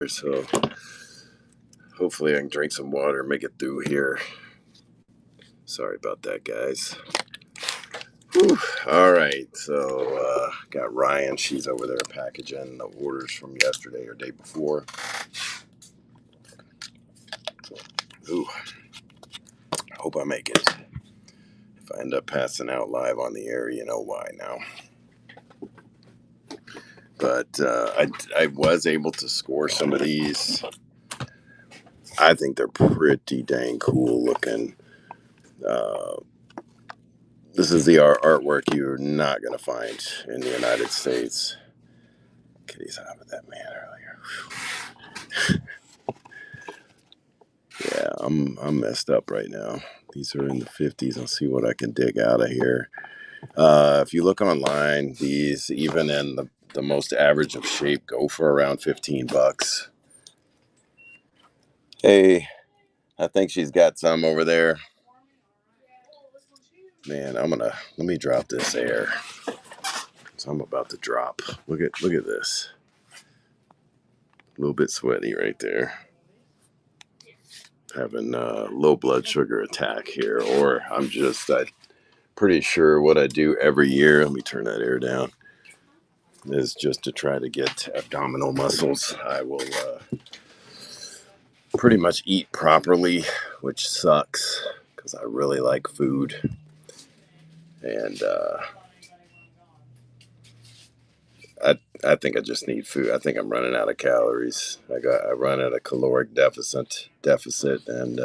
So hopefully I can drink some water and make it through here. Sorry about that, guys. Whew. All right, so got Ryan. She's over there packaging the orders from yesterday or day before. Ooh, hope I make it. If I end up passing out live on the air, you know why now. But I was able to score some of these. I think they're pretty dang cool looking. This is the artwork you're not going to find in the United States. Kitty's on with that man earlier. Yeah, I'm messed up right now. These are in the 50s. I'll see what I can dig out of here. If you look online, these, even in the most average of shape, go for around $15. Hey, I think she's got some over there. Man, let me drop this air. So I'm about to drop. Look at this. A little bit sweaty right there. Having a low blood sugar attack here, or I'm pretty sure what I do every year. Let me turn that air down. Is just to try to get abdominal muscles. I will pretty much eat properly, which sucks because I really like food, and I think I just need food. I think I'm running out of calories. I run at a caloric deficit, and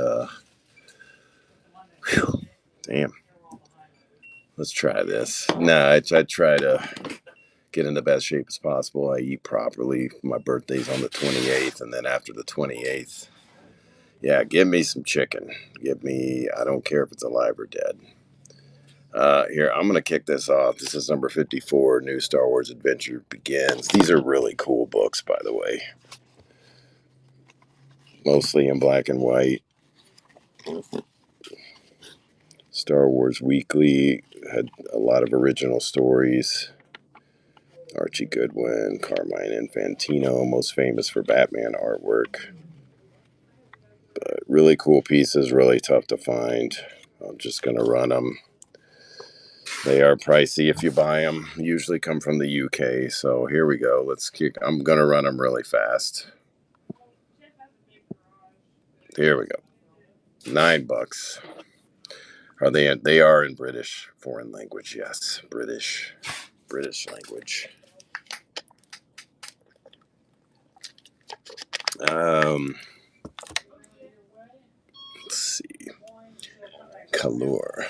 whew, damn. Let's try this. Nah, I try to get in the best shape as possible. I eat properly. My birthday's on the 28th, and then after the 28th, yeah, give me some chicken. I don't care if it's alive or dead. Here, I'm going to kick this off. This is number 54, New Star Wars Adventure Begins. These are really cool books, by the way. Mostly in black and white. Star Wars Weekly had a lot of original stories. Archie Goodwin, Carmine Infantino, most famous for Batman artwork. But really cool pieces, really tough to find. I'm just going to run them. They are pricey if you buy them. Usually come from the UK. So here we go. I'm going to run them really fast. Here we go. $9. Are they? They are in British foreign language. Yes, British language. Let's see. Color.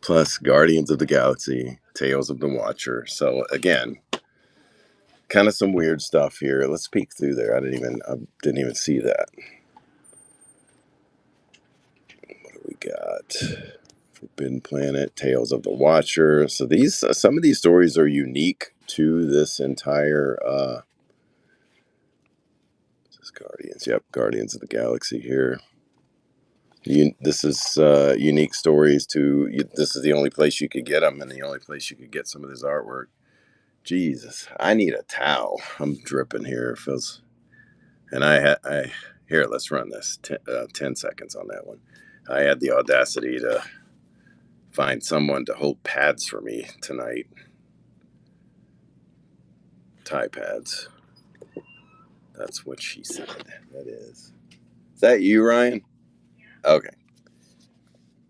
Plus Guardians of the Galaxy, Tales of the Watcher. So again, kind of some weird stuff here. Let's peek through there. I didn't even see that. What do we got? Forbidden Planet, Tales of the Watcher. So some of these stories are unique to this entire. This is Guardians. Yep, Guardians of the Galaxy here. This is unique stories this is the only place you could get them, and the only place you could get some of this artwork. Jesus, I need a towel. I'm dripping here. It feels, and here. Let's run this 10 seconds on that one. I had the audacity to find someone to hold pads for me tonight. Tie pads. That's what she said. That is. Is that you, Ryan? Okay.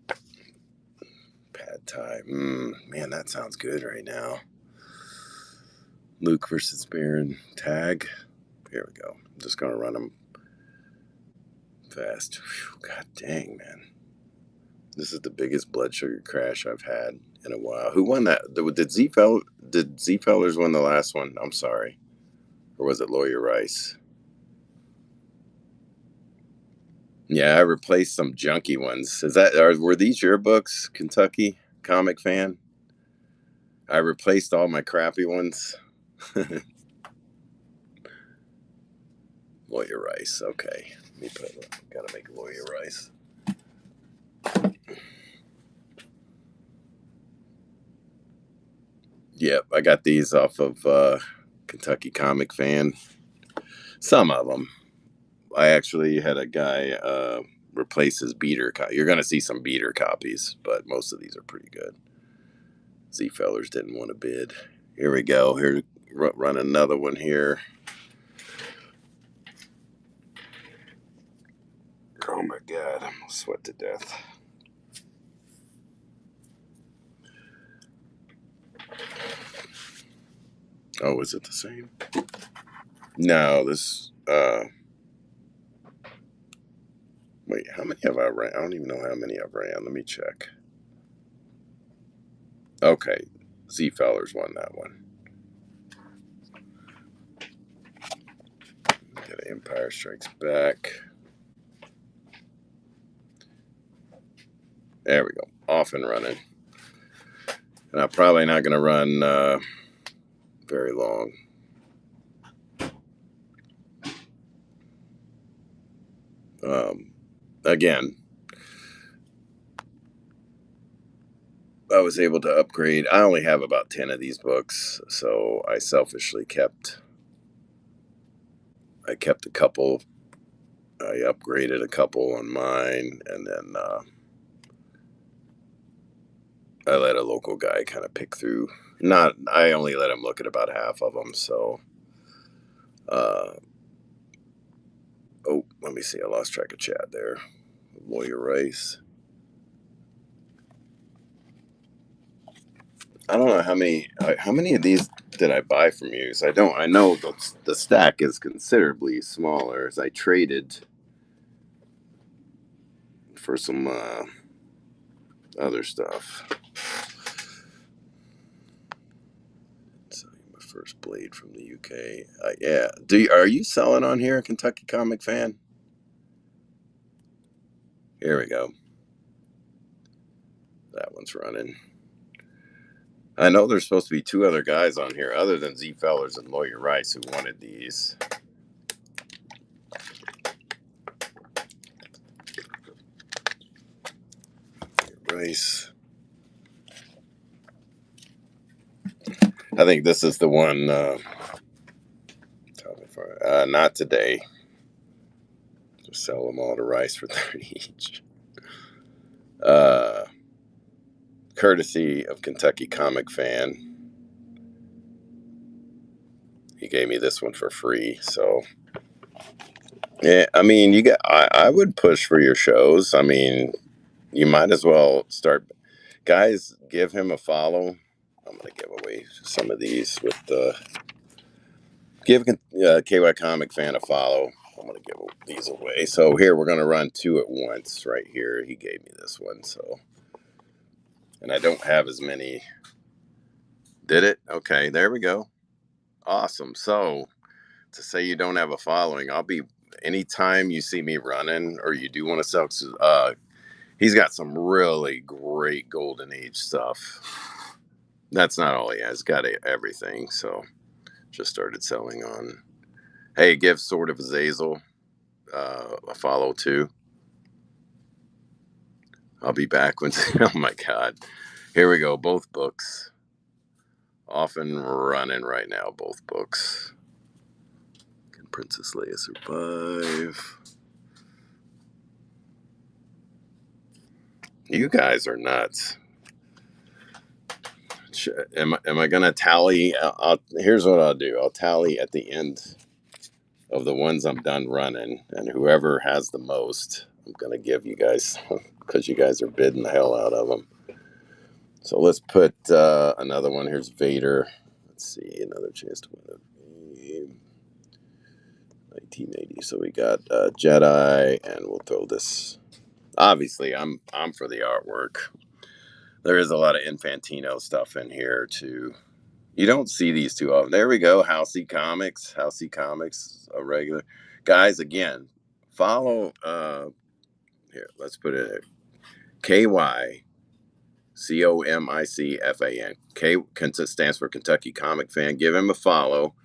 Pad tie. Man, that sounds good right now. Luke versus Baron tag. Here we go. I'm just going to run them fast. Whew, God dang, man. This is the biggest blood sugar crash I've had in a while. Who won that? Did Z Fellers win the last one? I'm sorry. Or was it Lawyer Rice? Yeah, I replaced some junky ones. Were these your books, Kentucky comic fan? I replaced all my crappy ones. Lawyer Rice. Okay. Gotta make Lawyer Rice. Yep, I got these off of Kentucky Comic Fan. Some of them. I actually had a guy replace his beater. You're going to see some beater copies, but most of these are pretty good. Z Fellers didn't want to bid. Here we go. Here, run another one here. Oh my God, I'm gonna sweat to death. Oh, is it the same? No, this. Wait, how many have I ran? I don't even know how many I've ran. Let me check. Okay, Z Fellers won that one. Get Empire Strikes Back. There we go. Off and running. And I'm probably not going to run very long. Again, I was able to upgrade. I only have about 10 of these books, so I selfishly kept a couple. I upgraded a couple on mine, and then I let a local guy kind of pick through. I only let him look at about half of them. So, oh, let me see. I lost track of Chad there. Lawyer Rice. I don't know how many of these did I buy from you. So I know the stack is considerably smaller as I traded for some other stuff. So my first blade from the UK. Yeah. Are you selling on here, Kentucky Comic Fan? Here we go. That one's running. I know there's supposed to be two other guys on here other than Z Fellers and Lawyer Rice who wanted these. Rice. I think this is the one. Not today. Just sell them all to Rice for 30 each. Courtesy of Kentucky Comic Fan. He gave me this one for free. So, yeah, I mean, I would push for your shows. I mean, you might as well start. Guys, give him a follow. I'm going to give away some of these with the. Give KY Comic Fan a follow. I'm going to give these away. So here, we're going to run two at once right here. He gave me this one. So, and I don't have as many. Did it? Okay, there we go. Awesome. So to say you don't have a following, anytime you see me running or you do want to sell, he's got some really great Golden Age stuff. That's not all he has. He's got everything. So just started selling on. Hey, give Sword of Azazel a follow too. I'll be back when. Oh my God. Here we go. Both books. Off and running right now. Both books. Can Princess Leia survive? You guys are nuts. Am I going to tally? Here's what I'll do. I'll tally at the end of the ones I'm done running, and whoever has the most, I'm going to give you guys, because you guys are bidding the hell out of them. So let's put another one. Here's Vader. Let's see, another chance to win a game. 1980. So we got Jedi, and we'll throw this. Obviously, I'm for the artwork. There is a lot of Infantino stuff in here too. You don't see these too often. There we go. Housey Comics. Housey Comics, a regular. Guys, again, follow. Here, let's put it. KY COMICFAN. K stands for Kentucky Comic Fan. Give him a follow.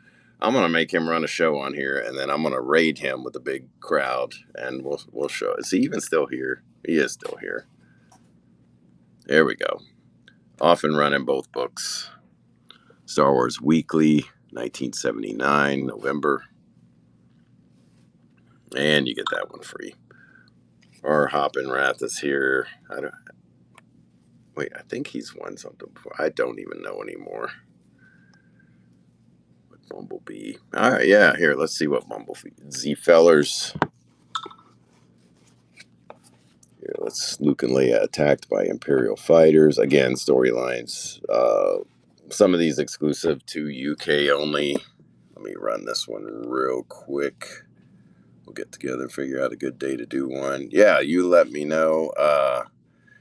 I'm gonna make him run a show on here, and then I'm gonna raid him with a big crowd, and we'll show. Is he even still here? He is still here. There we go. Off and running both books. Star Wars Weekly, 1979, November. And you get that one free. Our Hoppin' Wrath is here. I think he's won something before. I don't even know anymore. With Bumblebee. All right, yeah, here, let's see what Bumblebee. Z-Fellers. Here, let's Luke and Leia attacked by Imperial fighters. Again, storylines. Some of these exclusive to UK only. Let me run this one real quick. We'll get together and figure out a good day to do one. Yeah, you let me know.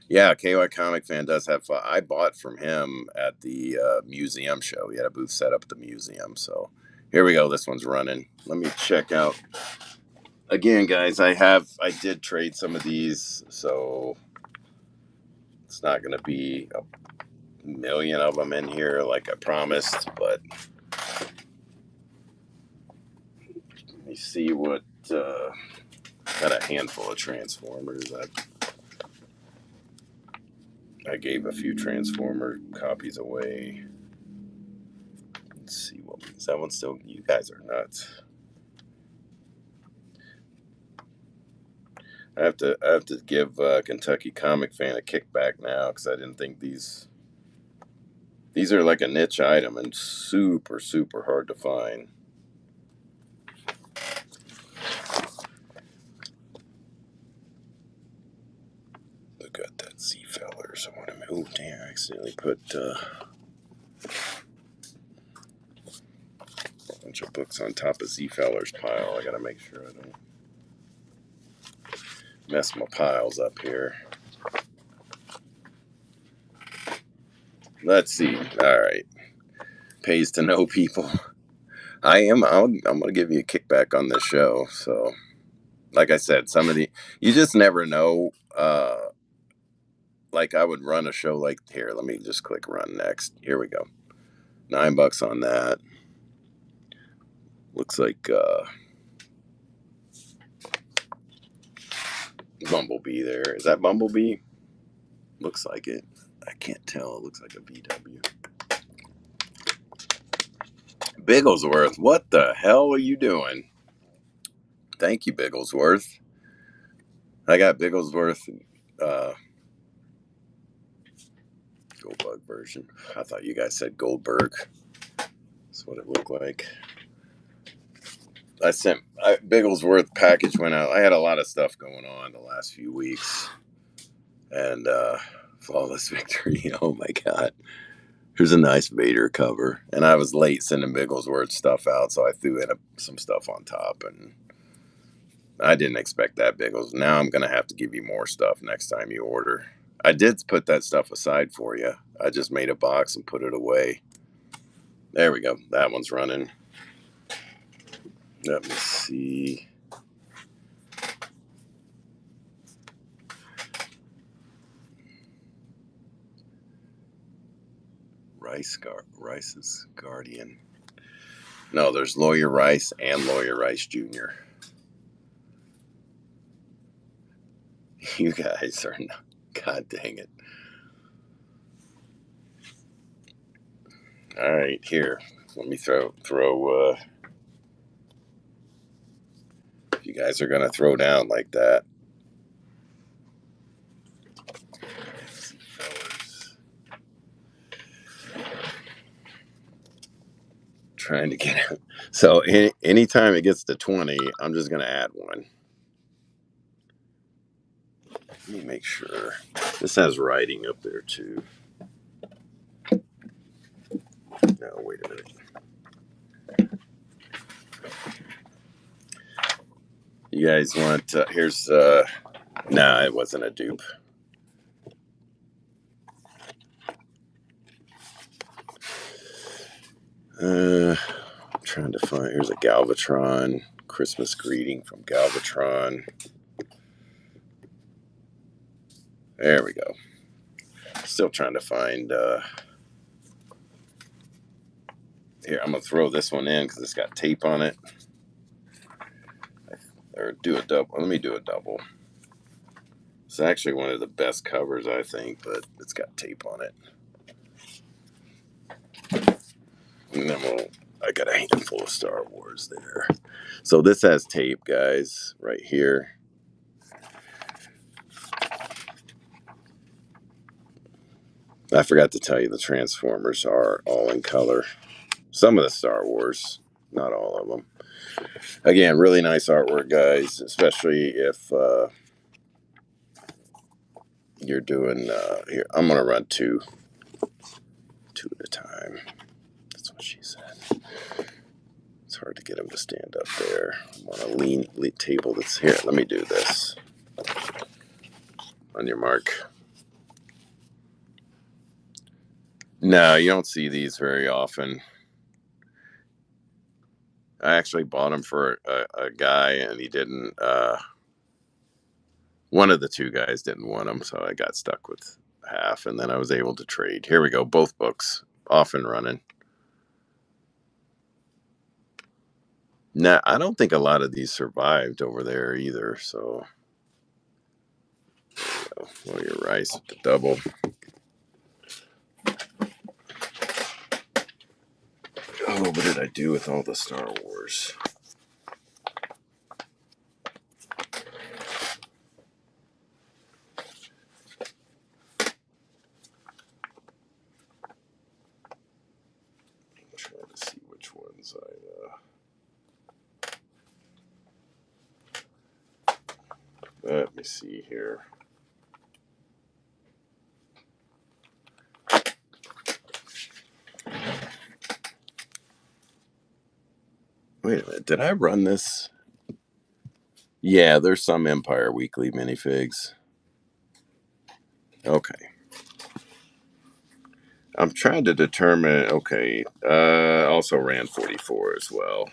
Yeah, KY Comic Fan does have fun. I bought from him at the museum show. He had a booth set up at the museum. So here we go. This one's running. Let me check out. Again, guys, I did trade some of these, so it's not going to be a million of them in here like I promised, but let me see what, got a handful of Transformers. I gave a few Transformer copies away. Let's see what is that one still. You guys are nuts. I have to give Kentucky Comic Fan a kickback now because I didn't think these are like a niche item and super hard to find. Look at that Z-Fellers. Oh damn! I accidentally put a bunch of books on top of Z-Fellers pile. I gotta make sure I don't mess my piles up here. Let's see. All right. Pays to know people. I'm gonna give you a kickback on this show. So, like I said, you just never know. Like I would run a show like here. Let me just click run next. Here we go. $9 on that. Looks like Bumblebee there. Is that Bumblebee? Looks like it. I can't tell. It looks like a VW. Bigglesworth, what the hell are you doing? Thank you, Bigglesworth. I got Bigglesworth Goldbug version. I thought you guys said Goldberg. That's what it looked like. Bigglesworth package went out. I had a lot of stuff going on the last few weeks. And Flawless Victory. Oh my God. Here's a nice Vader cover. And I was late sending Bigglesworth stuff out, so I threw in some stuff on top. And I didn't expect that, Biggles. Now I'm going to have to give you more stuff next time you order. I did put that stuff aside for you. I just made a box and put it away. There we go. That one's running. Let me see. Rice's Guardian. No, there's Lawyer Rice and Lawyer Rice Jr. You guys are not. God dang it. All right, here. Let me throw if you guys are going to throw down like that. Trying to get it. So anytime it gets to 20, I'm just going to add one. Let me make sure. This has writing up there too. No, wait a minute. You guys want, here's, nah, it wasn't a dupe. I'm trying to find, here's a Galvatron, Christmas greeting from Galvatron. There we go. Still trying to find, here, I'm going to throw this one in because it's got tape on it. Or do a double. Let me do a double. It's actually one of the best covers, I think, but it's got tape on it. And then we'll I got a handful of Star Wars there. So this has tape, guys, right here. I forgot to tell you the Transformers are all in color. Some of the Star Wars, not all of them. Again, really nice artwork, guys, especially if you're doing here. I'm gonna run two at a time. That's what she said. It's hard to get them to stand up there. I'm on a lean table that's here. Let me do this. On your mark. No, you don't see these very often. I actually bought them for a guy, and he didn't. One of the two guys didn't want them, so I got stuck with half, and then I was able to trade. Here we go. Both books off and running. Nah, I don't think a lot of these survived over there either. So, well, your rice with the double. Oh, what did I do with all the Star Wars? I'm trying to see which ones let me see here. Wait a minute. Did I run this? Yeah, there's some Empire Weekly minifigs. Okay. I'm trying to determine. Okay. Also ran 44 as well.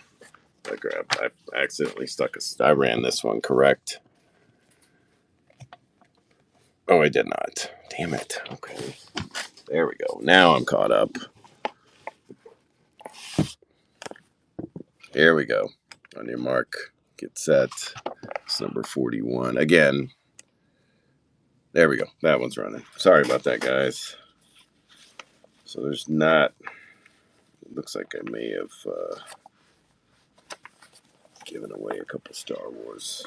I accidentally stuck I ran this one correct. Oh, I did not. Damn it. Okay. There we go. Now I'm caught up. Here we go. On your mark. Get set. It's number 41. Again. There we go. That one's running. Sorry about that, guys. So there's not. It looks like I may have given away a couple Star Wars.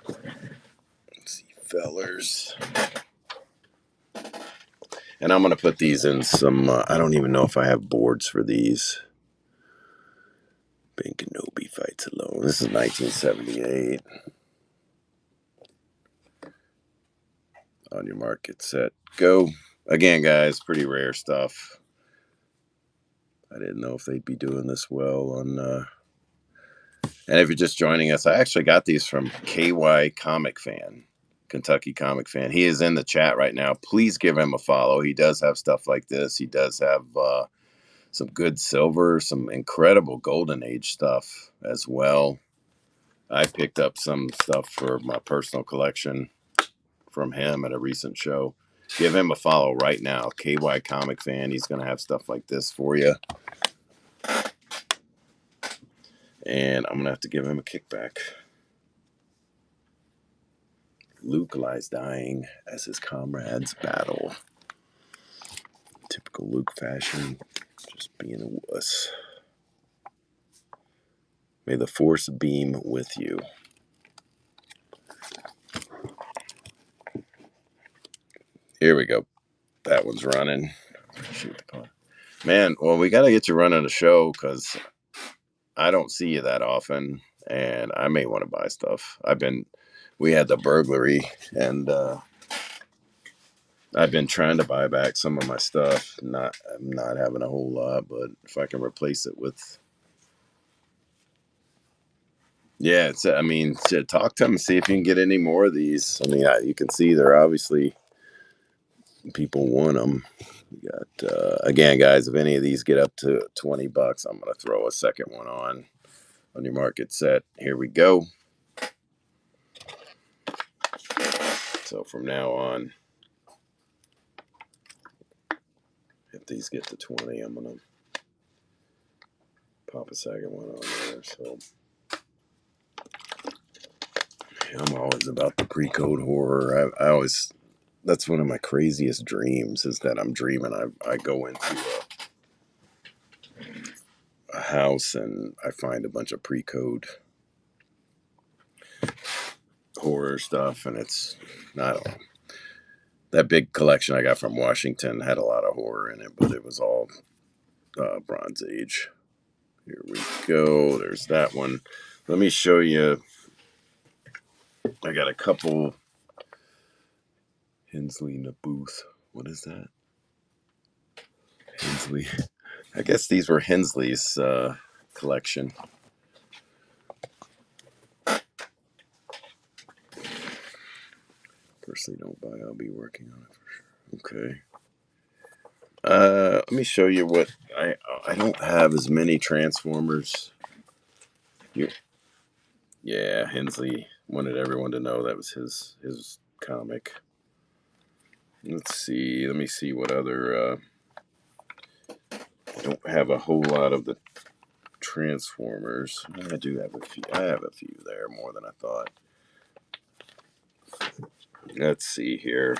Let's see, fellers. And I'm going to put these in some. I don't even know if I have boards for these. Ben Kenobi fights alone. This is 1978. On your mark, get set, go. Again, guys, pretty rare stuff. I didn't know if they'd be doing this well on. And if you're just joining us, I actually got these from KY Comic Fan, Kentucky Comic Fan. He is in the chat right now. Please give him a follow. He does have stuff like this. He does have some good silver, some incredible Golden Age stuff as well. I picked up some stuff for my personal collection from him at a recent show. Give him a follow right now. KY Comic Fan. He's going to have stuff like this for you. And I'm going to have to give him a kickback. Luke lies dying as his comrades battle. Typical Luke fashion. Just being a wuss. May the force beam with you. Here we go. That one's running. Shoot the car. Man, well, we got to get you running a show because I don't see you that often, and I may want to buy stuff. We had the burglary, and I've been trying to buy back some of my stuff. I'm not having a whole lot, but if I can replace it with, yeah, I mean, talk to them and see if you can get any more of these. I mean, you can see they're obviously people want them. We got again, guys. If any of these get up to $20, I'm gonna throw a second one on your market set. Here we go. So from now on, if these get to 20, I'm gonna pop a second one on there. So I'm always about the pre-code horror. I always, that's one of my craziest dreams is that I'm dreaming I go into house and I find a bunch of pre-code horror stuff, and it's not that big collection I got from Washington had a lot of horror in it, but it was all Bronze Age. Here we go. There's that one. Let me show you. I got a couple Hensley Naboth. What is that? Hensley. I guess these were Hensley's collection. Personally, don't buy. I'll be working on it for sure. Okay. Let me show you what I don't have as many Transformers. You, yeah, Hensley wanted everyone to know that was his comic. Let's see. Let me see what other. I don't have a whole lot of the Transformers. I do have a few. I have a few there, more than I thought. Let's see here.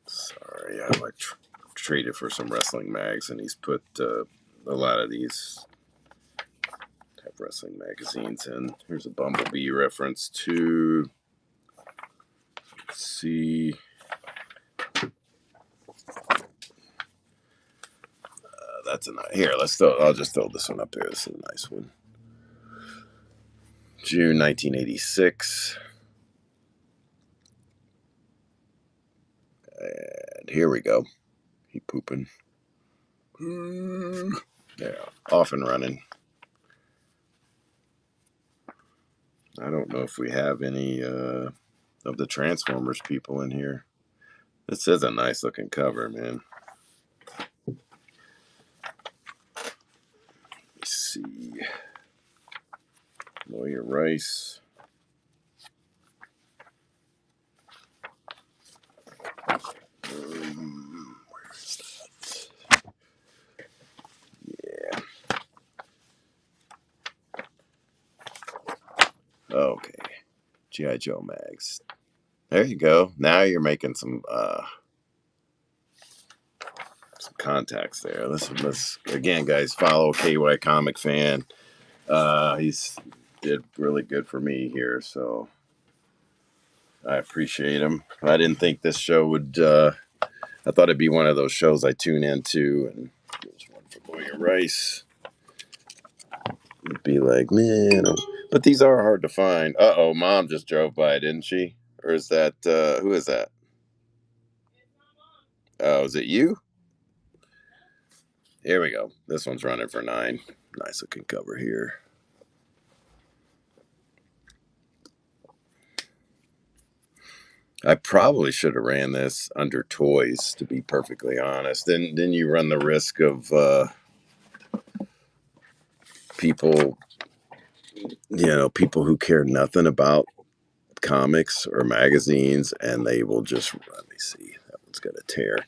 Sorry, I traded for some wrestling mags, and he's put a lot of these have wrestling magazines in. Here's a Bumblebee reference too. Let's see. That's a nice. Here, I'll just throw this one up there. This is a nice one. June 1986. And here we go. He pooping. Yeah, off and running. I don't know if we have any of the Transformers people in here. This is a nice looking cover, man. Let's see. Lawyer Rice. Where is that? Yeah. Okay. G.I. Joe mags. There you go. Now you're making some contacts there. Let's again, guys, follow KY Comic Fan. He's did really good for me here, so I appreciate him. I didn't think this show would. I thought it'd be one of those shows I tune into, and there's one for Lawyer Rice. It'd be like, man, but these are hard to find. Uh-oh, Mom just drove by, didn't she? Or is that who is that? Oh, is it you? Here we go. This one's running for 9. Nice looking cover here. I probably should have ran this under toys, to be perfectly honest. Then you run the risk of people, people who care nothing about comics or magazines, and they will just, let me see, that one's got a tear.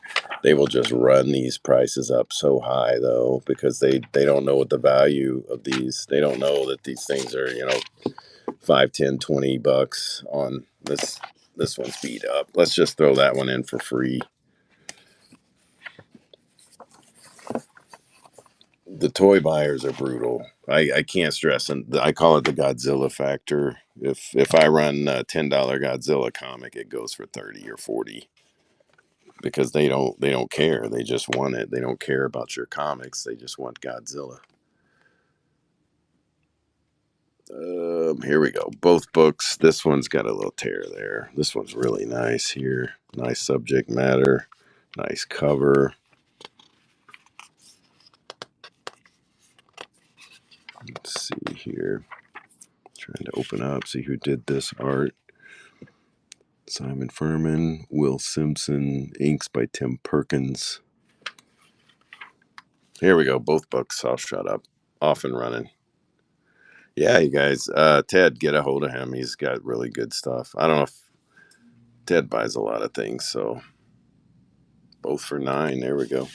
They will just run these prices up so high, though, because they don't know what the value of these. They don't know that these things are, $5, $10, $20 on this. This one's beat up. Let's just throw that one in for free. The toy buyers are brutal. I can't stress, and I call it the Godzilla factor. If I run a $10 Godzilla comic, it goes for 30 or 40 because they don't care. They just want it. They don't care about your comics. They just want Godzilla. Here we go. Both books. This one's got a little tear there. This one's really nice here. Nice subject matter. Nice cover. Let's see here. Trying to open up, see who did this art. Simon Furman, Will Simpson, inks by Tim Perkins. Here we go. Both books. I'll shut up. Off and running. Yeah, you guys. Ted, get a hold of him. He's got really good stuff. I don't know if Ted buys a lot of things, so both for 9. There we go.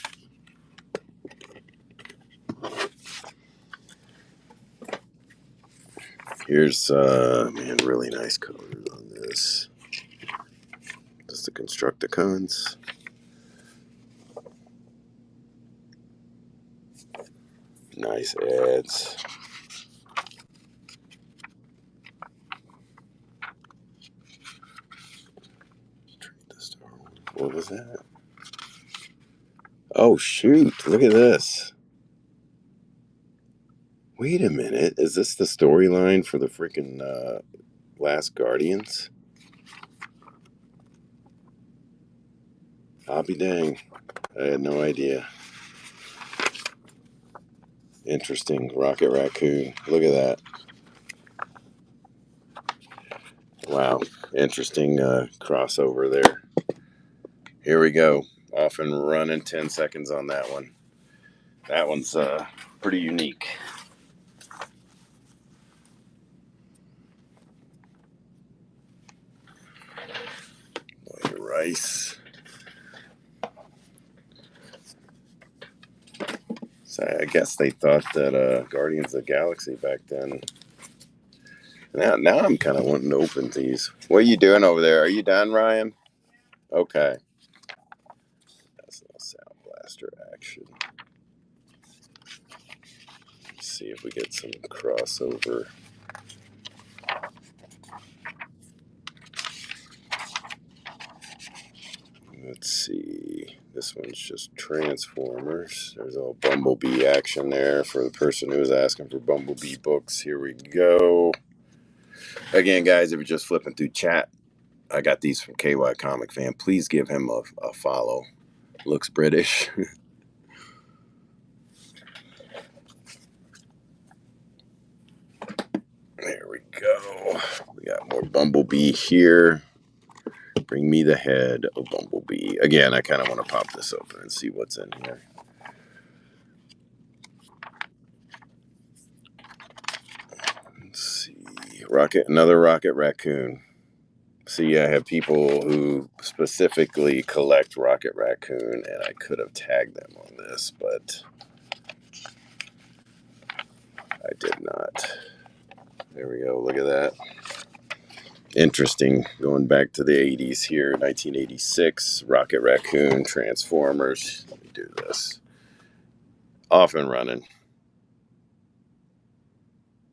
Here's really nice colors on this. the Constructicons. Nice ads. What was that? Oh, shoot. Look at this. Wait a minute. Is this the storyline for the freaking Last Guardians? I'll be dang. I had no idea. Interesting. Rocket Raccoon. Look at that. Wow. Interesting crossover there. Here we go. Off and running. 10 seconds on that one. That one's pretty unique. Rice. So I guess they thought that Guardians of the Galaxy back then. Now I'm kind of wanting to open these. What are you doing over there? Are you done, Ryan? Okay. That's a little Sound Blaster action. Let's see if we get some crossover. Let's see. This one's just Transformers. There's a little Bumblebee action there for the person who was asking for Bumblebee books. Here we go. Again, guys, if you're just flipping through chat, I got these from KY Comic Fan. Please give him a follow. Looks British. There we go. We got more Bumblebee here. Bring me the head of Bumblebee. Again, I kind of want to pop this open and see what's in here. Let's see. Another Rocket Raccoon. See, I have people who specifically collect Rocket Raccoon, and I could have tagged them on this, but I did not. There we go. Look at that. Interesting. Going back to the 80s here, 1986. Rocket Raccoon, Transformers. Let me do this. Off and running.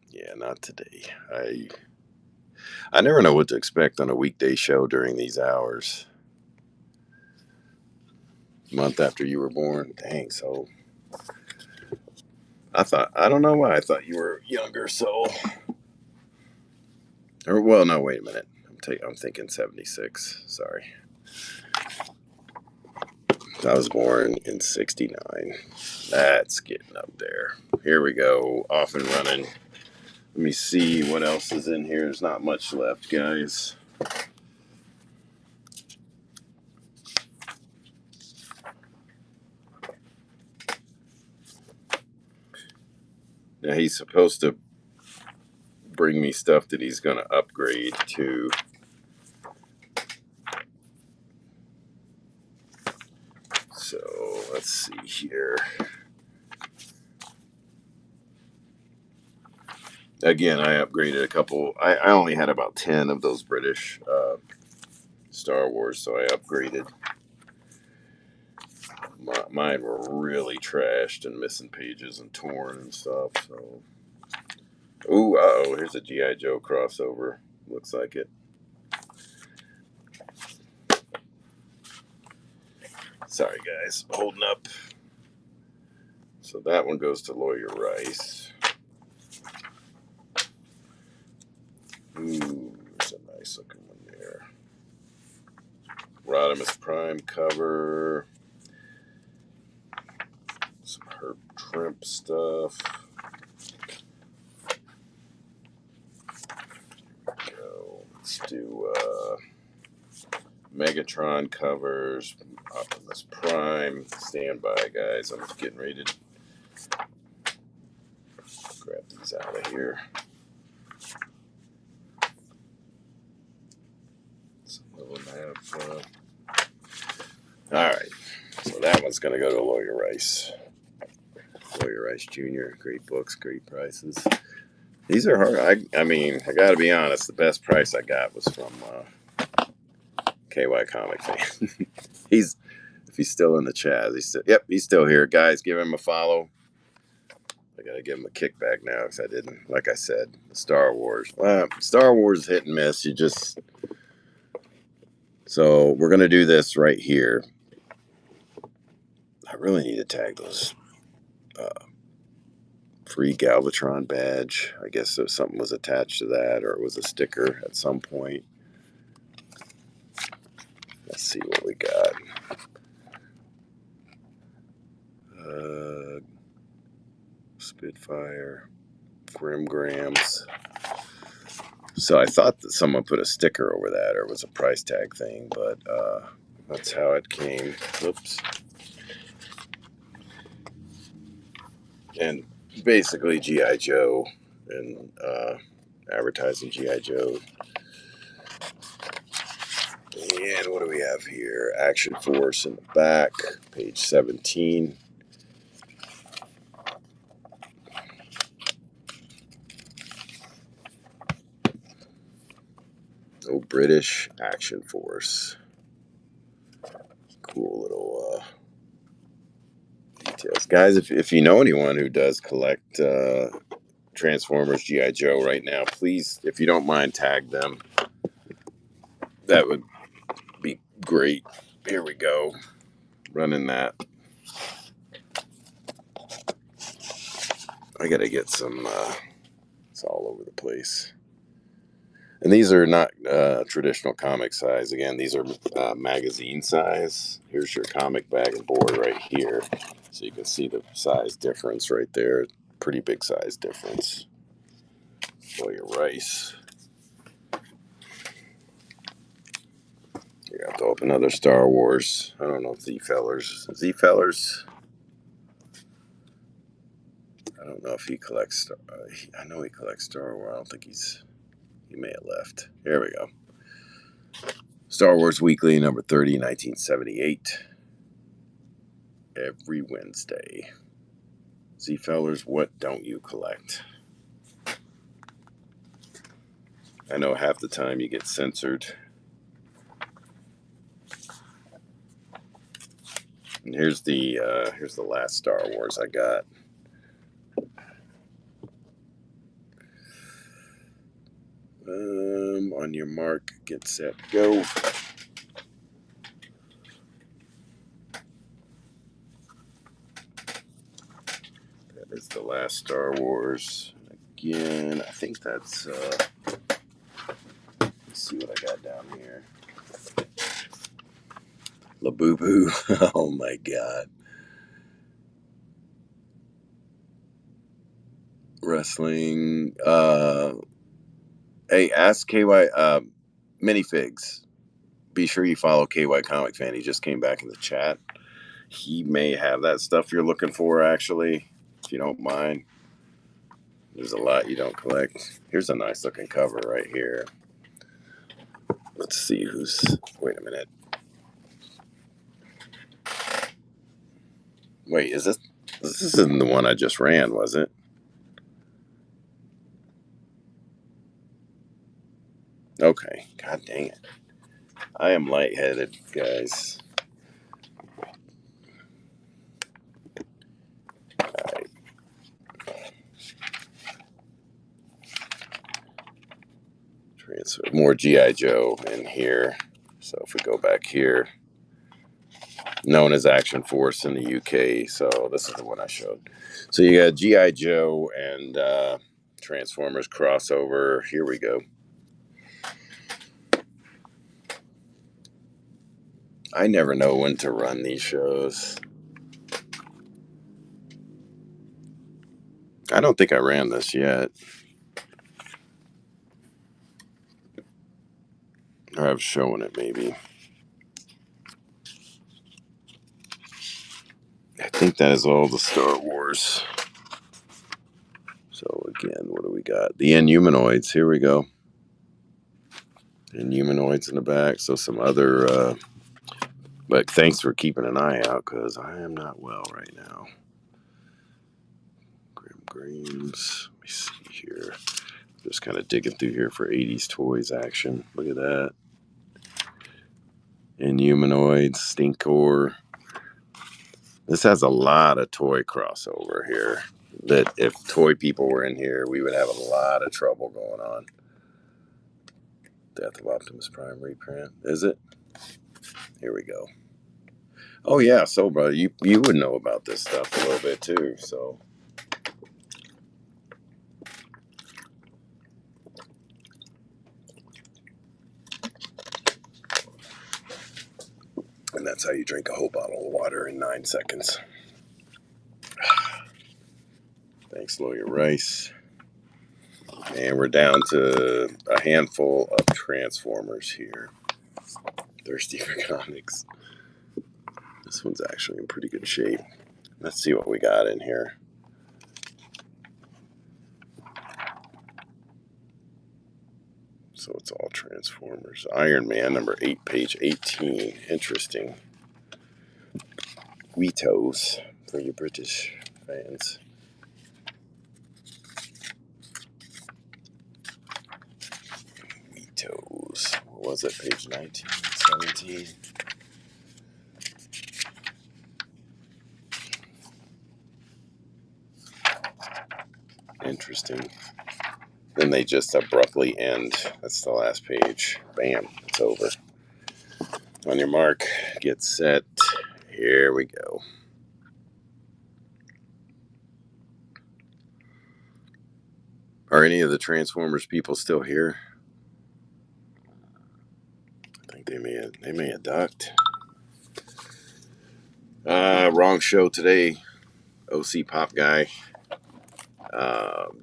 Yeah, not today. I never know what to expect on a weekday show during these hours. Month after you were born. Dang, so I don't know why I thought you were younger, so. Or, well, no, wait a minute. I'm thinking 76. Sorry. I was born in 69. That's getting up there. Here we go. Off and running. Let me see what else is in here. There's not much left, guys. Now, he's supposed to bring me stuff that he's going to upgrade to. So, let's see here. Again, I upgraded a couple. I only had about 10 of those British Star Wars, so I upgraded. Mine were really trashed and missing pages and torn and stuff. So, ooh, uh-oh, here's a G.I. Joe crossover. Looks like it. Sorry, guys, holding up. So that one goes to Lawyer Rice. Ooh, there's a nice looking one there. Rodimus Prime cover. Some Herb Trimp stuff. Go. Let's do Megatron covers. Optimus Prime. Stand by, guys. I'm just getting ready to grab these out of here. Some of them have. All right. So that one's going to go to Lawyer Rice. Lawyer Rice Jr. Great books, great prices. These are hard. I mean, I got to be honest. The best price I got was from KY Comic Fan. If he's still in the chat, he's still here. Guys, give him a follow. I gotta give him a kickback now because I didn't. Like I said, Star Wars. Star Wars hit and miss. So we're gonna do this right here. I really need to tag those free Galvatron badge. I guess if something was attached to that, or it was a sticker at some point. Let's see what we got. Spitfire, Grim Grams. So I thought that someone put a sticker over that, or it was a price tag thing, but that's how it came. Oops. And basically G.I. Joe and advertising G.I. Joe. And what do we have here? Action Force in the back, page 17. Oh, British Action Force. Cool little details. Guys, if you know anyone who does collect Transformers G.I. Joe right now, please, if you don't mind, tag them. That would be great. Here we go. Running that. I gotta get some, it's all over the place. And these are not traditional comic size. Again, these are magazine size. Here's your comic bag and board right here. So you can see the size difference right there. Pretty big size difference. Boy, your rice. You have to open another Star Wars. I don't know if Z-Fellers. I don't know if he collects. I know he collects Star Wars. I don't think he may have left. Here we go. Star Wars Weekly, number 30, 1978. Every Wednesday. Z-Fellers, what don't you collect? I know half the time you get censored. And here's the last Star Wars I got. On your mark, get set, go. That is the last Star Wars. Again, I think that's. Let's see what I got down here. Labubu. Oh my God. Wrestling. Hey, ask KY Minifigs. Be sure you follow KY Comic Fan. He just came back in the chat. He may have that stuff you're looking for, actually, if you don't mind. There's a lot you don't collect. Here's a nice looking cover right here. Let's see who's. Wait a minute. Wait, is this? This isn't the one I just ran, was it? Okay. God dang it. I am lightheaded, guys. Alright. Transfer more G.I. Joe in here. So if we go back here, known as Action Force in the UK. So this is the one I showed. So you got G.I. Joe and Transformers crossover. Here we go. I never know when to run these shows. I don't think I ran this yet. Or I've shown it maybe. I think that is all the Star Wars. So again, what do we got? The Inhumanoids. Here we go. Inhumanoids in the back. So some other... but thanks for keeping an eye out, because I am not well right now. Grim Greens. Let me see here. Just kind of digging through here for 80s toys action. Look at that. Inhumanoids, Stinkor. This has a lot of toy crossover here. That if toy people were in here, we would have a lot of trouble going on. Death of Optimus Prime reprint. Is it? Here we go. Oh yeah, so brother, you would know about this stuff a little bit too. So and that's how you drink a whole bottle of water in 9 seconds. Thanks, Lawyer Rice. And we're down to a handful of Transformers here. Thirsty for comics. This one's actually in pretty good shape. Let's see what we got in here. So it's all Transformers. Iron Man number 8, page 18. Interesting. Wheatos for you British fans. Wheatos. What was it? Page 19, 17. Interesting. Then they just abruptly end. That's the last page. Bam. It's over. On your mark. Get set. Here we go. Are any of the Transformers people still here? I think they may have ducked. Wrong show today. OC Pop Guy.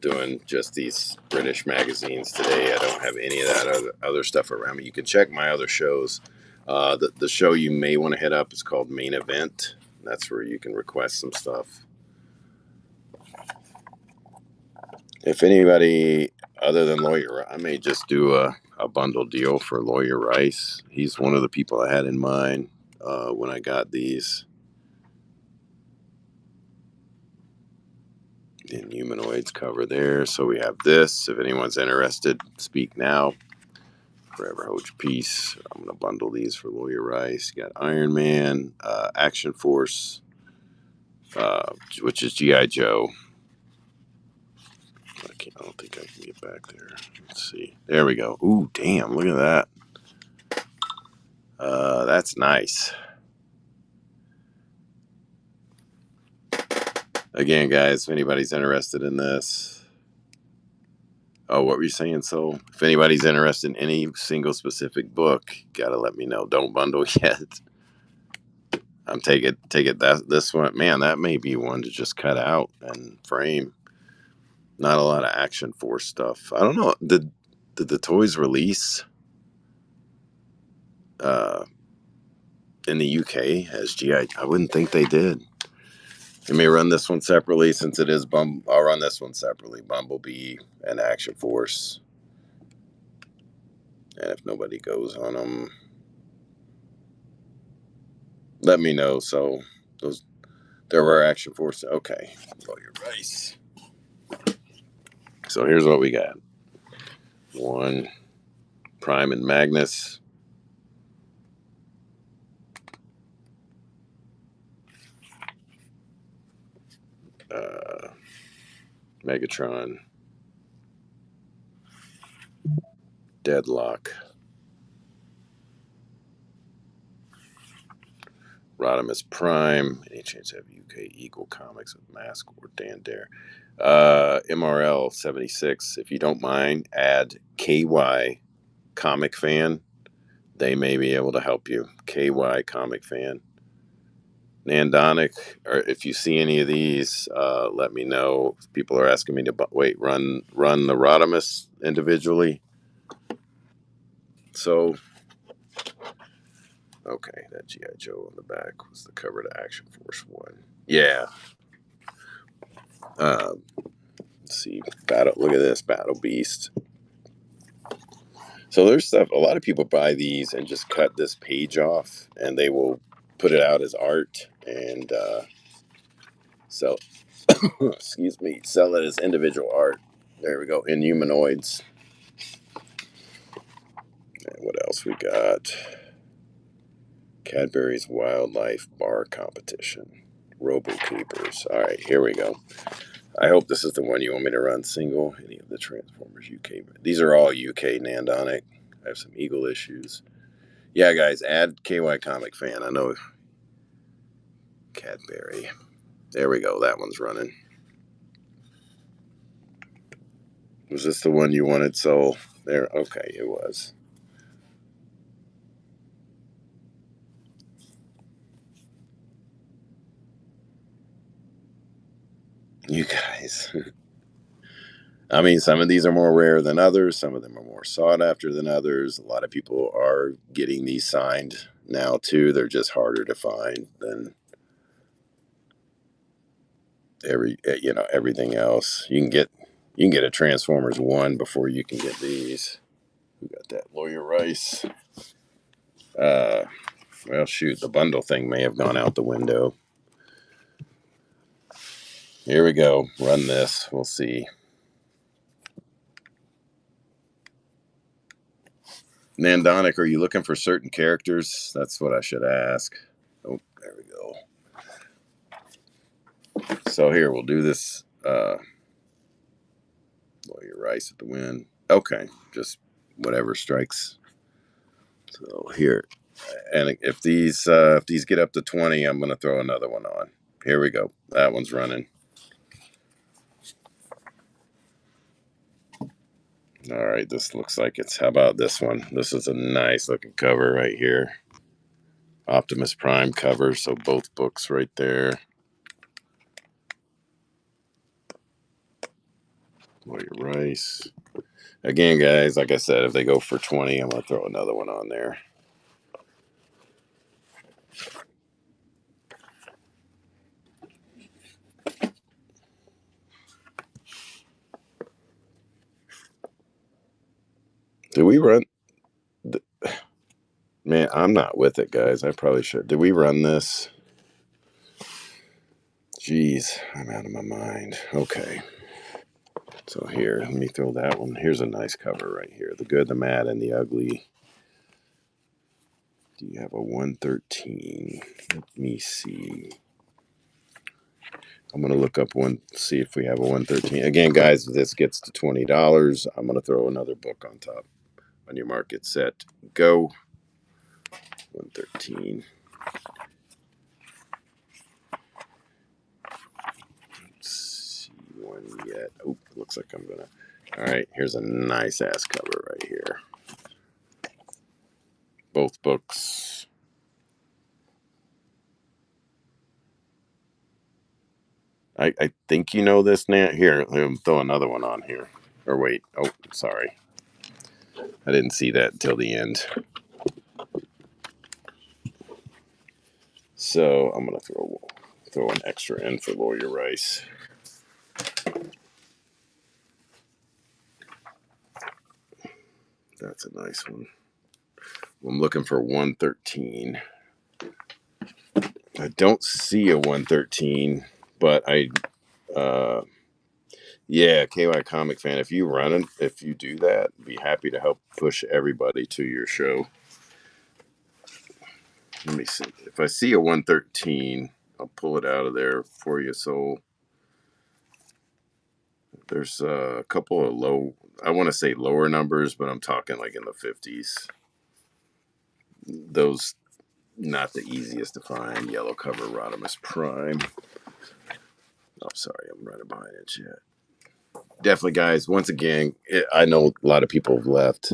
Doing just these British magazines today. I don't have any of that other stuff around me. You can check my other shows. The show you may want to hit up is called Main Event. That's where you can request some stuff. If anybody other than Lawyer, I may just do a bundle deal for Lawyer Rice. He's one of the people I had in mind when I got these. Inhumanoids cover there. So we have this. If anyone's interested, speak now. Forever hold your peace. I'm going to bundle these for Lawyer Rice. You got Iron Man, Action Force, which is G.I. Joe. I don't think I can get back there. Let's see. There we go. Ooh, damn. Look at that. That's nice. Again, guys, if anybody's interested in this. Oh, what were you saying? So, if anybody's interested in any single specific book, gotta let me know. Don't bundle yet. Take it. This one, man, that may be one to just cut out and frame. Not a lot of Action Force stuff. I don't know. Did the toys release in the UK as GI? I wouldn't think they did. You may run this one separately since it is I'll run this one separately. Bumblebee and Action Force. And if nobody goes on them, let me know. So there were Action Force. Okay, Lawyer Rice. So here's what we got. One, Prime and Magnus. Megatron. Deadlock. Rodimus Prime. Any chance to have UK Eagle Comics with Mask or Dan Dare? MRL 76. If you don't mind, add KY Comic Fan. They may be able to help you. KY Comic Fan. Nandonic, or if you see any of these, let me know. People are asking me to run the Rodimus individually. So, okay, that G.I. Joe on the back was the cover to Action Force 1. Yeah. Let's see. Look at this, Battle Beast. So there's stuff, a lot of people buy these and just cut this page off, and they will put it out as art and sell excuse me, sell it as individual art. There we go. Inhumanoids. And what else we got? Cadbury's Wildlife Bar Competition. Robo Creepers. All right, here we go. I hope this is the one you want me to run single. Any of the Transformers UK. These are all UK Nandonic. I have some Eagle issues. Yeah, guys, add KY Comic Fan. I know Cadbury. There we go. That one's running. Was this the one you wanted? So there. Okay, it was. You guys. I mean, some of these are more rare than others. Some of them are more sought after than others. A lot of people are getting these signed now too. They're just harder to find than everything else. You can get a Transformers 1 before you can get these. We got that Lawyer Rice. Well, shoot, the bundle thing may have gone out the window. Here we go. Run this. We'll see. Nandonic, are you looking for certain characters? That's what I should ask. Oh, there we go. So here, we'll do this. Lawyer Rice at the win. Okay, just whatever strikes. So here, and if these get up to 20, I'm gonna throw another one on. Here we go. That one's running. All right, this looks like it's. How about this one? This is a nice looking cover right here. Optimus Prime cover, so both books right there. Lawyer Rice. Again, guys, like I said, if they go for 20, I'm gonna throw another one on there. Did we run? Man, I'm not with it, guys. I probably should. Did we run this? Jeez, I'm out of my mind. Okay. So here, let me throw that one. Here's a nice cover right here. The Good, the Mad, and the Ugly. Do you have a 113? Let me see. I'm going to look up one, see if we have a 113. Again, guys, if this gets to $20, I'm going to throw another book on top. On your mark, get set, go. 113. Let's see one yet. Oh, looks like I'm going to. All right, here's a nice ass cover right here. Both books. I think you know this, Nat. Here, let me throw another one on here. Or wait. Oh, sorry. I didn't see that until the end. So I'm gonna throw an extra in for Lawyer Rice. That's a nice one. I'm looking for 113. I don't see a 113, but yeah, KY Comic Fan. If you do that, be happy to help push everybody to your show. Let me see. If I see a 113, I'll pull it out of there for you. So there's a couple of I want to say lower numbers, but I'm talking like in the 50s. Those not the easiest to find. Yellow cover Rodimus Prime. Oh, sorry, I'm running behind it yet. Definitely, guys. Once again, I know a lot of people have left.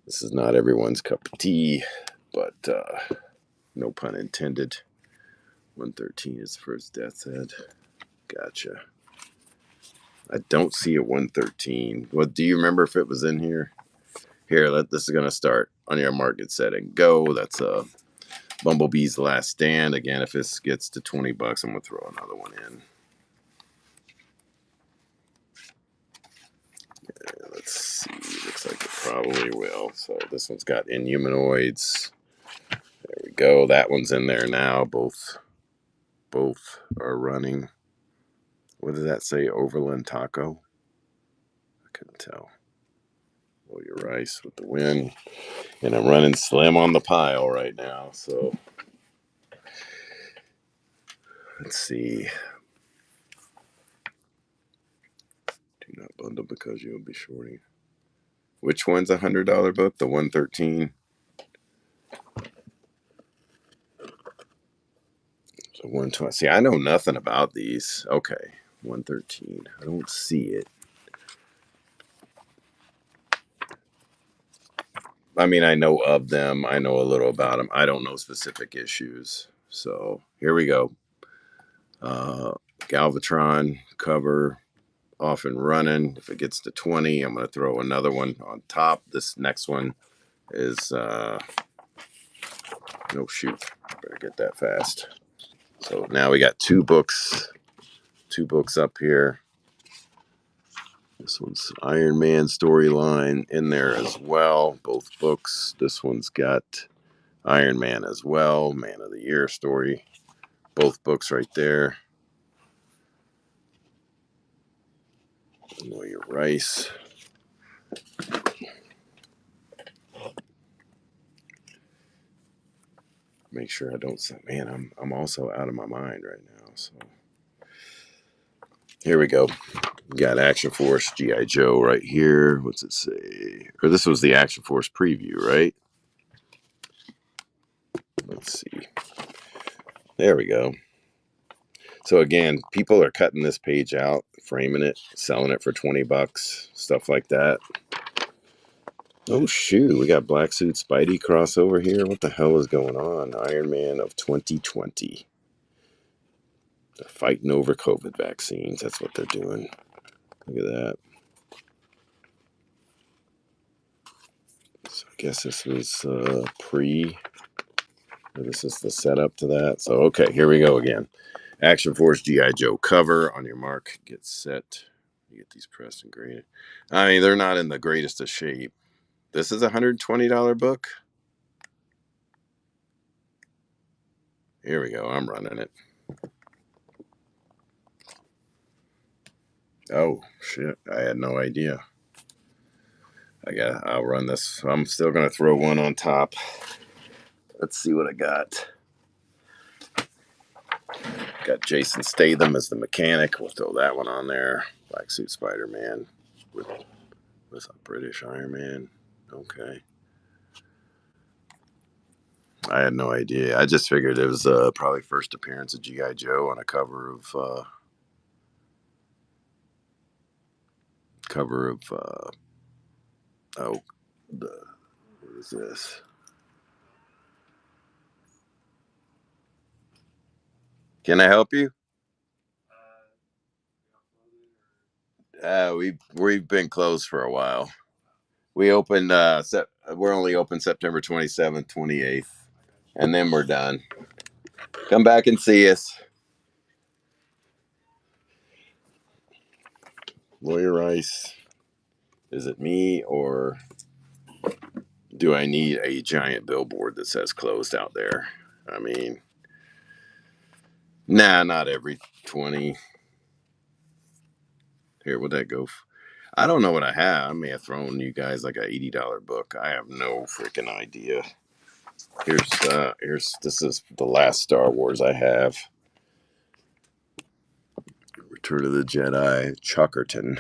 This is not everyone's cup of tea, but no pun intended. 113 is the first Death's Head. Gotcha. I don't see a 113. Well, do you remember if it was in here? Here, this is going to start. On your market setting, go. That's Bumblebee's Last Stand. Again, if this gets to $20, I'm going to throw another one in. Let's see. Looks like it probably will. So this one's got Inhumanoids. There we go. That one's in there now. Both are running. What did that say? Overland Taco? I couldn't tell. Your Rice with the win. And I'm running Slim on the pile right now. So let's see. Do not bundle because you'll be shorting. Which one's $100 book? The 113. So 120. See, I know nothing about these. Okay, 113. I don't see it. I mean, I know of them. I know a little about them. I don't know specific issues. So here we go. Galvatron cover off and running. If it gets to 20, I'm going to throw another one on top. This next one is no shoot. Better get that fast. So now we got two books up here. This one's Iron Man storyline in there as well. Both books. This one's got Iron Man as well. Man of the Year story. Both books right there. Know Your Rice. Make sure I don't say, man, I'm also out of my mind right now. So here we go. We got Action Force G.I. Joe right here. What's it say? Or this was the Action Force preview, right? Let's see. There we go. So again, people are cutting this page out, framing it, selling it for $20, stuff like that. Oh shoot, we got Black Suit Spidey crossover here. What the hell is going on? Iron Man of 2020. They're fighting over COVID vaccines. That's what they're doing. Look at that. So I guess this was this is the setup to that. So okay, here we go again. Action Force G.I. Joe cover. On your mark, get set. You get these pressed and graded. I mean, they're not in the greatest of shape. This is a $120 book. Here we go. I'm running it. Oh shit! I had no idea. I'll run this. I'm still gonna throw one on top. Let's see what I got. Got Jason Statham as the mechanic. We'll throw that one on there. Black Suit Spider-Man with a British Iron Man. Okay. I had no idea. I just figured it was probably first appearance of G.I. Joe on a cover of oh, what is this? Can I help you? We've been closed for a while. We opened we're only open September 27th, 28th, and then we're done. Come back and see us. Lawyer Rice. Is it me or do I need a giant billboard that says closed out there? I mean, nah, not every 20. Here, would that go? I don't know what I have. I may have thrown you guys like a $80 book. I have no freaking idea. This is the last Star Wars I have. Return of the Jedi, Chuckerton.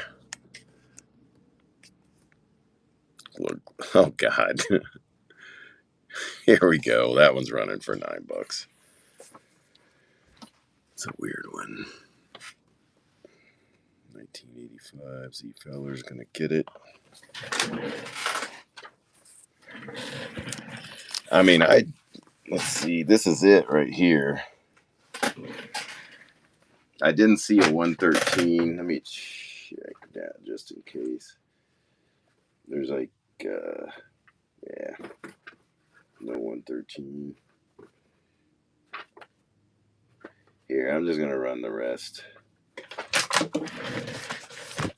Look, oh God. Here we go. That one's running for $9. It's a weird one. 1985. Z Feller's gonna get it. I mean, let's see. This is it right here. I didn't see a 113. Let me check that just in case. There's like, yeah, no 113. Here, I'm just gonna run the rest.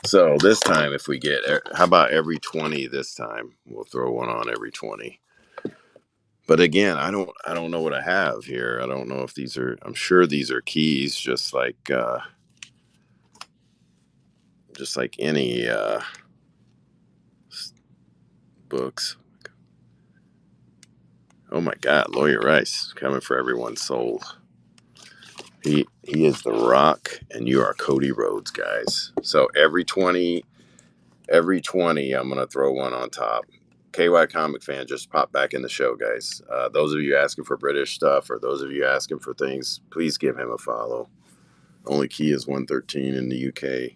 So this time, if we get, how about every 20 this time? We'll throw one on every 20. But again, I don't know what I have here. I don't know if these are. I'm sure these are keys, just like any books. Oh my God, Lawyer Rice coming for everyone's soul. He is the Rock, and you are Cody Rhodes, guys. So every 20, I'm gonna throw one on top. KY Comic Fan just popped back in the show, guys. Those of you asking for British stuff, or those of you asking for things, please give him a follow. Only key is 113 in the UK.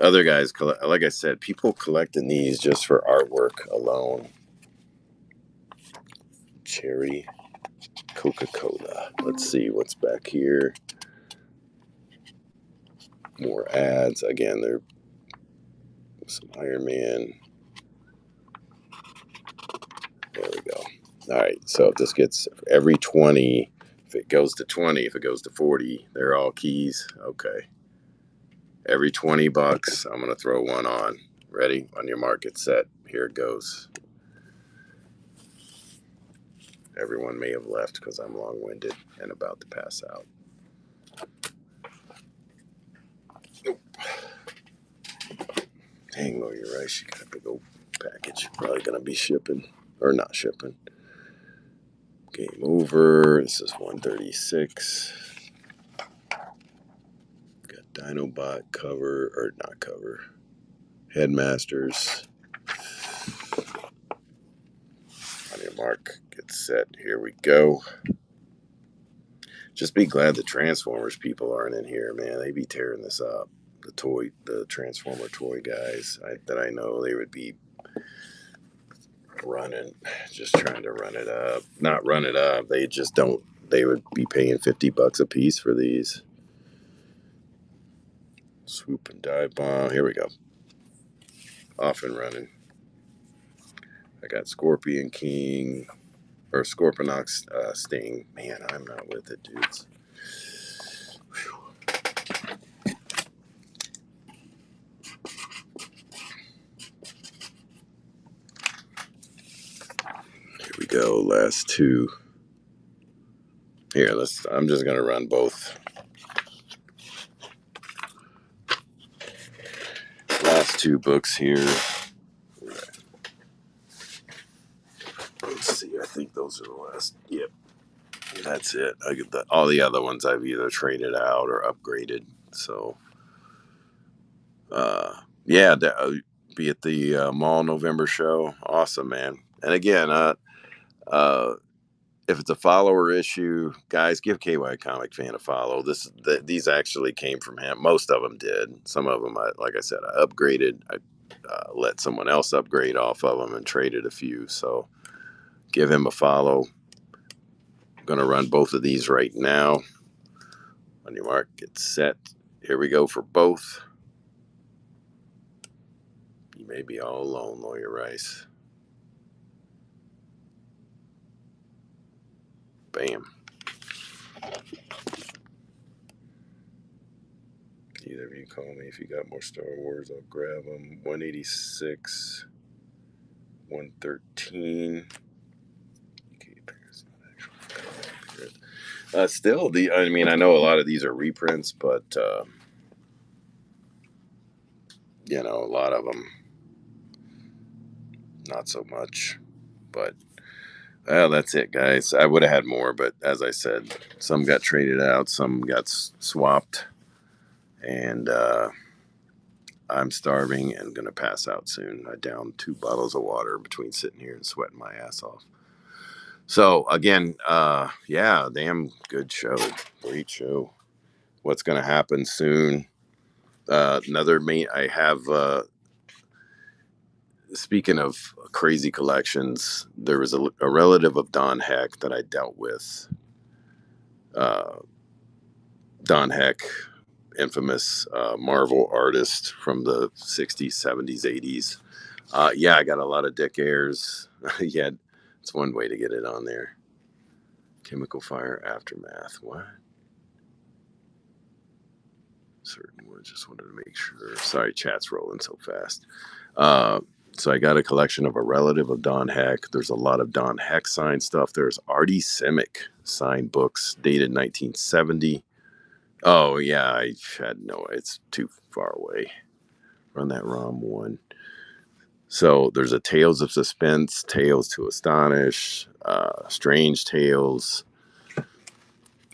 Other guys, like I said, people collecting these just for artwork alone. Cherry Coca-Cola. Let's see what's back here. More ads. Again, there's some Iron Man. There we go. All right. So if this gets every 20, if it goes to 20, if it goes to 40, they're all keys. Okay. Every $20, I'm going to throw one on. Ready? On your mark, get set. Here it goes. Everyone may have left because I'm long-winded and about to pass out. Nope. Dang, Lawyer Rice, you got a big old package. Probably going to be shipping. Or not shipping. Game over. This is 136. Got Dinobot cover, or not cover. Headmasters. On your mark, get set. Here we go. Just be glad the Transformers people aren't in here, man. They be tearing this up. The Transformer toy guys that I know, they would be running, just trying to run it up. Not run it up. They just don't. They would be paying $50 a piece for these. Swoop and dive bomb. Here we go. Off and running. I got Scorpion King or Scorponok Sting. Man, I'm not with it, dudes. Here we go. Last two. Here, I'm just gonna run both. Last two books here. Let's see. I think those are the last. Yep, that's it. I get all the other ones I've either traded out or upgraded. So, yeah, be at the Mall November show. Awesome, man. And again, if it's a follower issue, guys, give KY Comic Fan a follow. These actually came from him. Most of them did. Some of them, like I said, I upgraded. I let someone else upgrade off of them and traded a few. So give him a follow. I'm going to run both of these right now. On your mark, get set. Here we go for both. You may be all alone, Lawyer Rice. Bam. Either of you call me if you got more Star Wars. I'll grab them. 186, 113. Still, I mean, I know a lot of these are reprints, but a lot of them not so much. But that's it, guys. I would have had more, but as I said, some got traded out, some got swapped, and I'm starving and gonna pass out soon. I downed 2 bottles of water between sitting here and sweating my ass off. So again, yeah, damn good show, great show. What's gonna happen soon? Another main. I have. Speaking of crazy collections, there was a relative of Don Heck that I dealt with. Don Heck, infamous Marvel artist from the 60s, 70s, 80s. Yeah, I got a lot of Dick Ayers. Yeah, it's one way to get it on there. Chemical Fire Aftermath. What? Certain words. Just wanted to make sure. Sorry, chat's rolling so fast. So I got a collection of a relative of Don Heck. There's a lot of Don Heck signed stuff. There's Artie Simic signed books dated 1970. Oh, yeah, it's too far away. Run that ROM one. So there's a Tales of Suspense, Tales to Astonish, Strange Tales.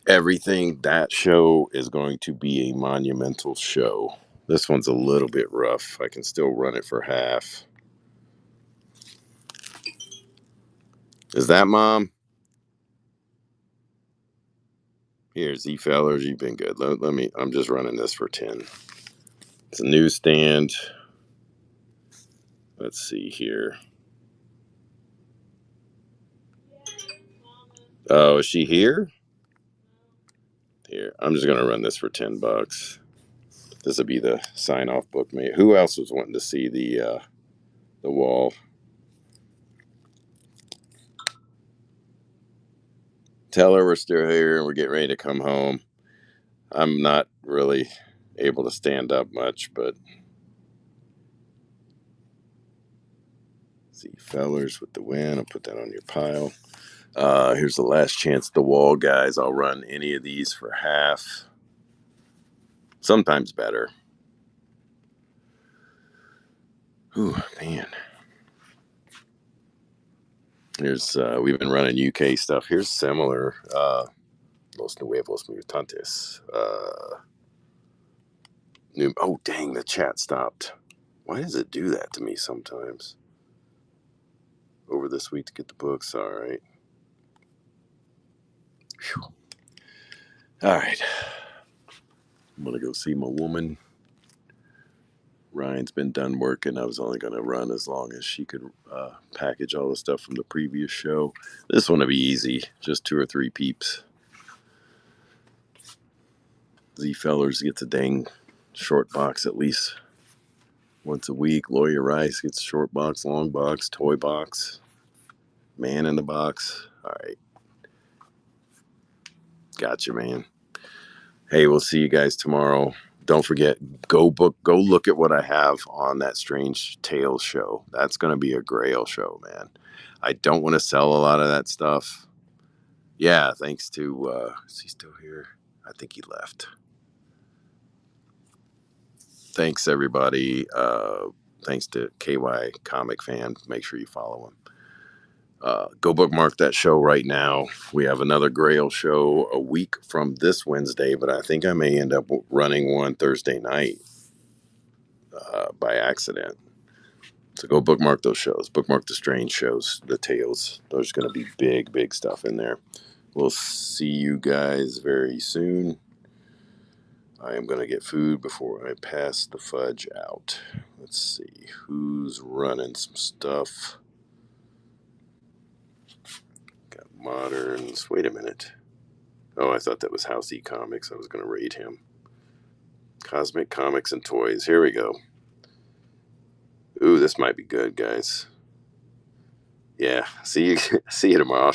Everything. That show is going to be a monumental show. This one's a little bit rough. I can still run it for half. Is that Mom? Here, Z Fellers, you've been good. Let me, I'm just running this for 10. It's a newsstand. Let's see here. Oh, is she here? Here, I'm just gonna run this for $10. This will be the sign off book, mate. Who else was wanting to see the wall? Tell her we're still here and we're getting ready to come home. I'm not really able to stand up much, but see Fellers with the win. I'll put that on your pile. Here's the last chance at the wall, guys. I'll run any of these for half. Sometimes better. Ooh, man. Here's we've been running UK stuff. Here's similar. Los Nuevos Mutantes. Oh, dang, the chat stopped. Why does it do that to me sometimes? Over this week to get the books. All right. Whew. All right. I'm going to go see my woman. Ryan's been done working. I was only going to run as long as she could package all the stuff from the previous show. This one will be easy. Just 2 or 3 peeps. Z Fellers gets a dang short box at least once a week. Lawyer Rice gets short box, long box, toy box, man in the box. All right. Gotcha, man. Hey, we'll see you guys tomorrow. Don't forget, go look at what I have on that Strange Tales show. That's going to be a Grail show, man. I don't want to sell a lot of that stuff. Yeah, thanks to, is he still here? I think he left. Thanks, everybody. Thanks to KY Comic Fan. Make sure you follow him. Go bookmark that show right now. We have another Grail show a week from this Wednesday, but I think I may end up running one Thursday night by accident. So go bookmark those shows. Bookmark the Strange shows, the Tales. There's going to be big, big stuff in there. We'll see you guys very soon. I am going to get food before I pass the fudge out. Let's see who's running some stuff. Got Moderns. Wait a minute. Oh, I thought that was House E Comics. I was going to raid him. Cosmic Comics and Toys. Here we go. Ooh, this might be good, guys. Yeah. See you tomorrow.